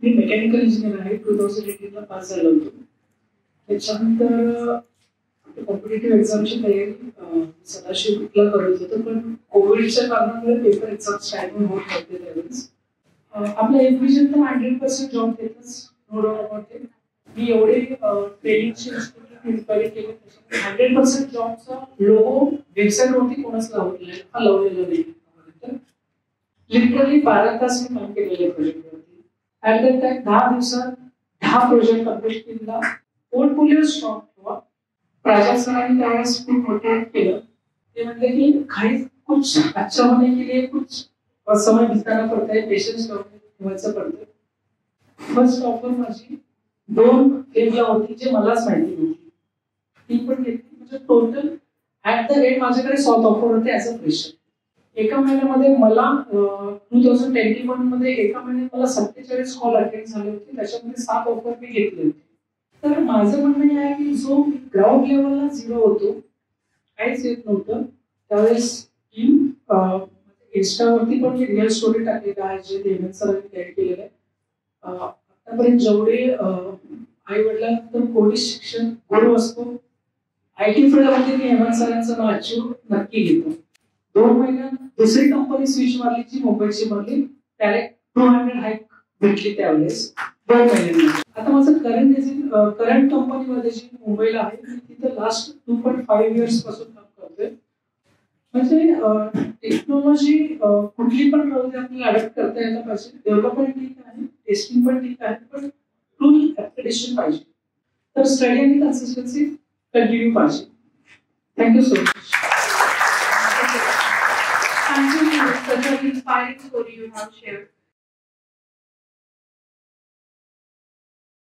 मी mechanical engineer आहे. 2018 ला pass झालो होतो. त्याच्यानंतर कॉम्पिटेटिव्ह एक्झामची तयारी सदाशिवला करत होतो, पण कोविडच्या कारणामुळे पेपर एक्झाम्स टायमिंग होत नव्हते त्यावेळेस. आपलं एज्युकेशन तर 100% जॉब देतच, नो डाऊट अबाउट इट. मी एवढे ट्रेनिंगचे इन्स्टिट्यूट इन्क्वायरी केले, 100% जॉबचा लोगो वेबसाईटवरती कोणाच लावलेला नाही. लिटरली 12 तास मी काम केलेले प्रोजेक्टवरती. ऍट दॅट टाइम 10 दिवसात 10 प्रोजेक्ट कम्प्लीट केला. पोर्टफोलिओ स्ट्रॉंग ठेवा. प्राजक्त सरांनी त्यावेळेस खूप मोटिवेट केलं. ते म्हणले की कुछ अच्छा होने के लिए कुछ समय बिताना पड़ता है, पेशेंस ठेवायचं पडतं. फर्स्ट ऑफर माझी 2 फेजला होती, जे मलाच माहिती नव्हती. ती पण घेतली. म्हणजे टोटल ऍट द रेट माझ्याकडे 7 ऑफर होते ऍज अ फ्रेशर. एका महिन्यामध्ये मला 2021 मध्ये एका महिन्यात मला 47 कॉल अटेंड झाले होते. त्याच्यामध्ये 7 ऑफर मी घेतले होते. तर माझं म्हणणं आहे की जो ग्राउंड लेवलला 0 होतो, काहीच येत नव्हतं, त्यावेळेस इन्स्टावरती पण मी रिअल स्टोरी टाकलेलं आहे, जे हेमंत सरांनी गाईड केलेलं आहे. आतापर्यंत जेवढे आई वडिलांनंतर कोणी शिक्षण गुरु असतो, IT फील्डमध्ये मी हेमंत सरांचं नाव अचीव नक्की घेतो. 2 महिन्यात दुसरी कंपनी स्विच मारली, जी मुंबईची मारली. डायरेक्ट 200 हाईक भेटली त्यावेळेस 2 महिन्यांमध्ये. आता माझं करंट कंपनीमध्ये जी मुंबईला आहे, मी तिथं लास्ट 2.5 इयर्स पासून काम करतोय. म्हणजे टेक्नॉलॉजी कुठली पण आपल्याला अडॅप्ट करता यायला पाहिजे. डेव्हलपमेंट ठीक आहे, टेस्टिंग पण ठीक आहे, पण टूल ऍप्लिकेशन पाहिजे. तर स्टडी आणि कन्सिस्टन्सी कंटिन्यू पाहिजे. Thank you so much. Thank you for such an inspiring story you have shared.